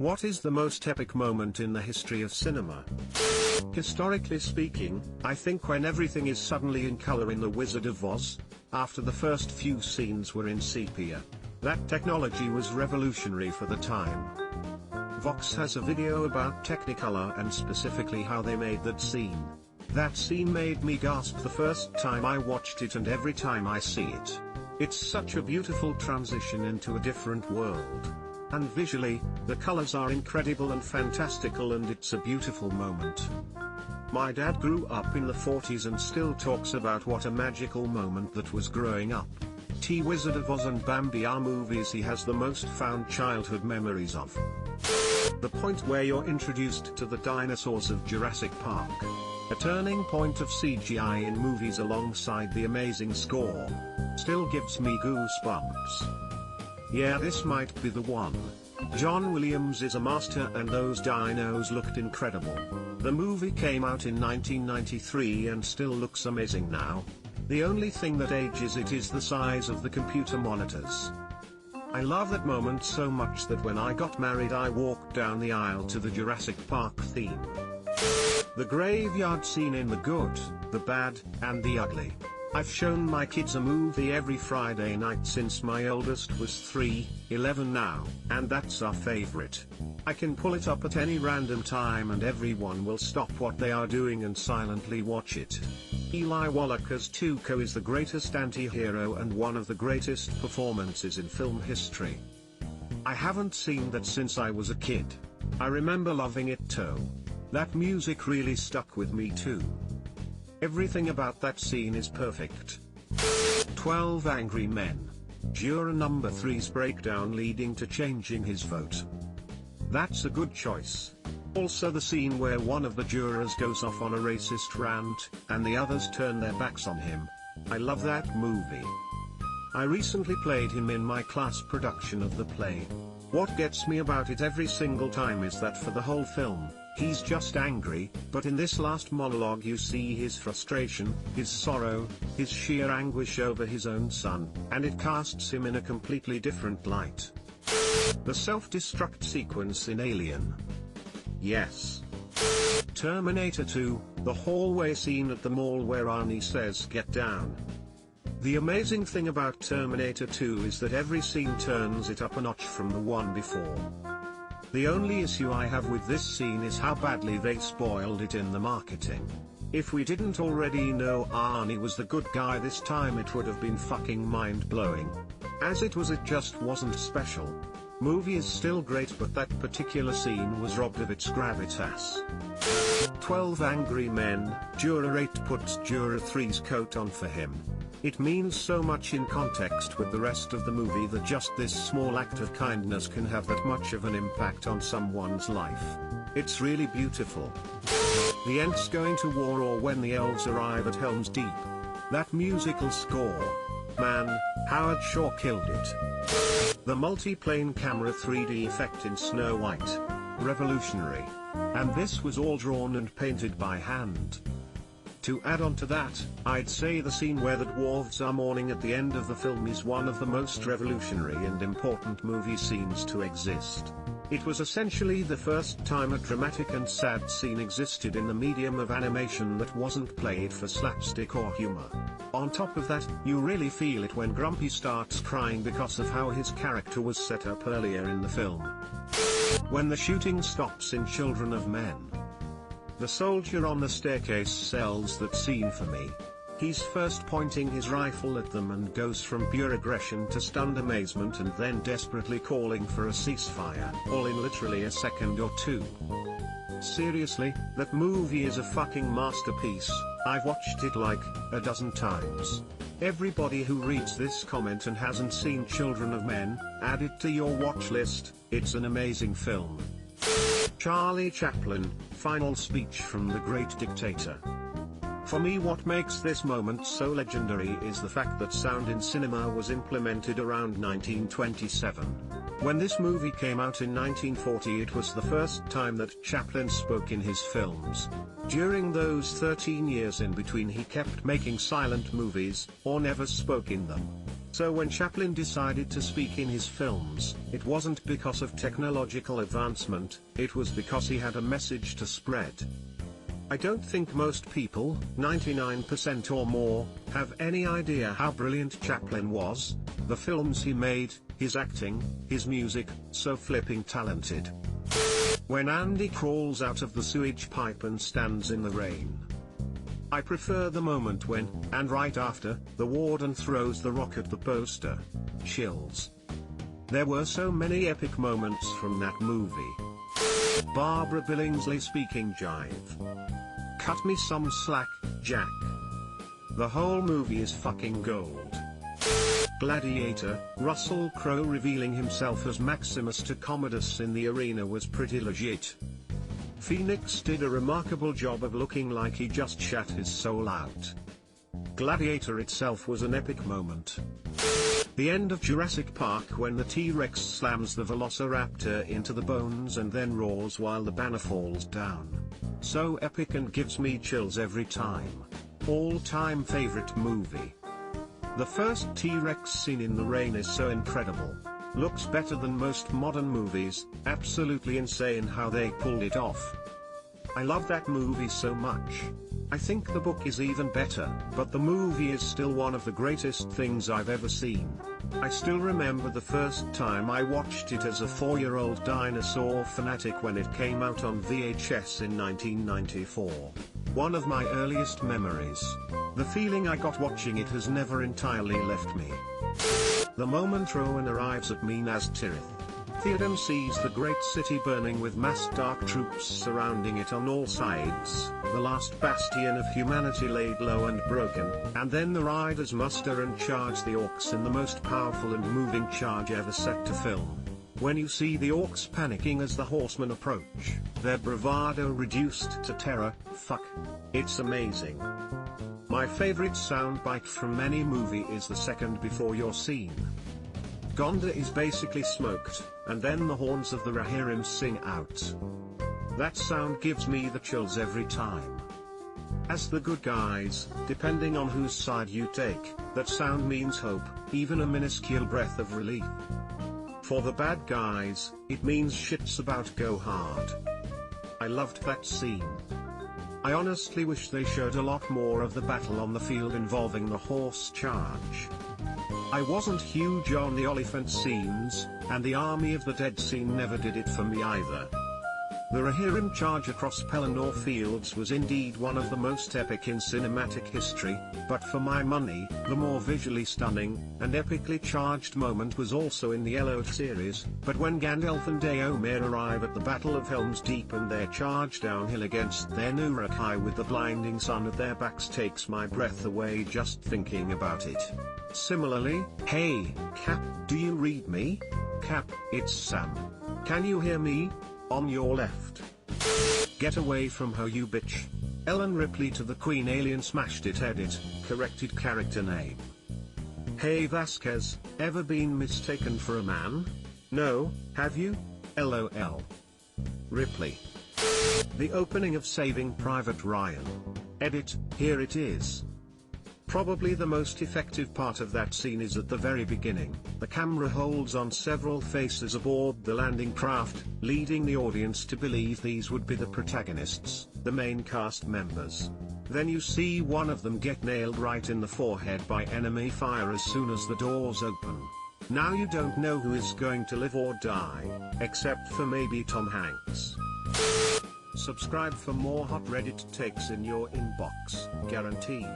What is the most epic moment in the history of cinema? Historically speaking, I think when everything is suddenly in color in The Wizard of Oz, after the first few scenes were in sepia. That technology was revolutionary for the time. Vox has a video about Technicolor and specifically how they made that scene. That scene made me gasp the first time I watched it and every time I see it. It's such a beautiful transition into a different world. And visually, the colors are incredible and fantastical and it's a beautiful moment. My dad grew up in the 40s and still talks about what a magical moment that was growing up. Wizard of Oz and Bambi are movies he has the most fond childhood memories of. The point where you're introduced to the dinosaurs of Jurassic Park. A turning point of CGI in movies alongside the amazing score. Still gives me goosebumps. Yeah, this might be the one. John Williams is a master and those dinos looked incredible. The movie came out in 1993 and still looks amazing now. The only thing that ages it is the size of the computer monitors. I love that moment so much that when I got married I walked down the aisle to the Jurassic Park theme. The graveyard scene in The Good, the Bad, and the Ugly. I've shown my kids a movie every Friday night since my oldest was 11 now, and that's our favorite. I can pull it up at any random time and everyone will stop what they are doing and silently watch it. Eli Wallach's Tuco is the greatest anti-hero and one of the greatest performances in film history. I haven't seen that since I was a kid. I remember loving it too. That music really stuck with me too. Everything about that scene is perfect. 12 Angry Men. Juror number 3's breakdown leading to changing his vote. That's a good choice. Also the scene where one of the jurors goes off on a racist rant, and the others turn their backs on him. I love that movie. I recently played him in my class production of the play. What gets me about it every single time is that for the whole film, he's just angry, but in this last monologue you see his frustration, his sorrow, his sheer anguish over his own son, and it casts him in a completely different light. The self-destruct sequence in Alien. Yes. Terminator 2, the hallway scene at the mall where Arnie says "get down." The amazing thing about Terminator 2 is that every scene turns it up a notch from the one before. The only issue I have with this scene is how badly they spoiled it in the marketing. If we didn't already know Arnie was the good guy this time it would have been fucking mind-blowing. As it was, it just wasn't special. Movie is still great but that particular scene was robbed of its gravitas. 12 Angry Men, Juror 8 puts Juror 3's coat on for him. It means so much in context with the rest of the movie that just this small act of kindness can have that much of an impact on someone's life. It's really beautiful. The Ents going to war or when the elves arrive at Helm's Deep. That musical score. Man, Howard Shore killed it. The multi-plane camera 3D effect in Snow White. Revolutionary. And this was all drawn and painted by hand. To add on to that, I'd say the scene where the dwarves are mourning at the end of the film is one of the most revolutionary and important movie scenes to exist. It was essentially the first time a dramatic and sad scene existed in the medium of animation that wasn't played for slapstick or humor. On top of that, you really feel it when Grumpy starts crying because of how his character was set up earlier in the film. When the shooting stops in Children of Men. The soldier on the staircase sells that scene for me. He's first pointing his rifle at them and goes from pure aggression to stunned amazement and then desperately calling for a ceasefire, all in literally a second or two. Seriously, that movie is a fucking masterpiece. I've watched it like a dozen times. Everybody who reads this comment and hasn't seen Children of Men, add it to your watch list. It's an amazing film. Charlie Chaplin, final speech from the great dictator. For me, what makes this moment so legendary is the fact that sound in cinema was implemented around 1927. When this movie came out in 1940, it was the first time that Chaplin spoke in his films. During those 13 years in between, he kept making silent movies, or never spoke in them. So when Chaplin decided to speak in his films, it wasn't because of technological advancement, it was because he had a message to spread. I don't think most people, 99% or more, have any idea how brilliant Chaplin was, the films he made, his acting, his music, so flipping talented. When Andy crawls out of the sewage pipe and stands in the rain. I prefer the moment when, and right after, the warden throws the rock at the poster. Chills. There were so many epic moments from that movie. Barbara Billingsley speaking jive. Cut me some slack, Jack. The whole movie is fucking gold. Gladiator, Russell Crowe revealing himself as Maximus to Commodus in the arena was pretty legit. Phoenix did a remarkable job of looking like he just shat his soul out. Gladiator itself was an epic moment. The end of Jurassic Park when the T-Rex slams the Velociraptor into the bones and then roars while the banner falls down. So epic and gives me chills every time. All-time favorite movie. The first T-Rex scene in the rain is so incredible. Looks better than most modern movies, absolutely insane how they pulled it off. I love that movie so much. I think the book is even better, but the movie is still one of the greatest things I've ever seen. I still remember the first time I watched it as a 4-year-old dinosaur fanatic when it came out on VHS in 1994. One of my earliest memories. The feeling I got watching it has never entirely left me. The moment Rowan arrives at Minas Tirith. Theoden sees the great city burning with massed dark troops surrounding it on all sides, the last bastion of humanity laid low and broken, and then the riders muster and charge the orcs in the most powerful and moving charge ever set to film. When you see the orcs panicking as the horsemen approach, their bravado reduced to terror, fuck. It's amazing. My favorite soundbite from any movie is the second before your scene. Gondor is basically smoked, and then the horns of the Rohirrim sing out. That sound gives me the chills every time. As the good guys, depending on whose side you take, that sound means hope, even a minuscule breath of relief. For the bad guys, it means shit's about to go hard. I loved that scene. I honestly wish they showed a lot more of the battle on the field involving the horse charge. I wasn't huge on the Oliphant scenes, and the Army of the Dead scene never did it for me either. The Rohirrim charge across Pelennor Fields was indeed one of the most epic in cinematic history, but for my money, the more visually stunning, and epically charged moment was also in the Eloth series, but when Gandalf and Éomer arrive at the Battle of Helm's Deep and their charge downhill against their Uruk-hai with the blinding sun at their backs takes my breath away just thinking about it. Similarly, hey, Cap, do you read me? Cap, it's Sam. Can you hear me? On your left. Get away from her, you bitch. Ellen Ripley to the Queen Alien smashed it. Edit, corrected character name. Hey Vasquez, ever been mistaken for a man? No, have you? LOL. Ripley. The opening of Saving Private Ryan. Edit, here it is. Probably the most effective part of that scene is at the very beginning. The camera holds on several faces aboard the landing craft, leading the audience to believe these would be the protagonists, the main cast members. Then you see one of them get nailed right in the forehead by enemy fire as soon as the doors open. Now you don't know who is going to live or die, except for maybe Tom Hanks. Subscribe for more hot Reddit takes in your inbox, guaranteed.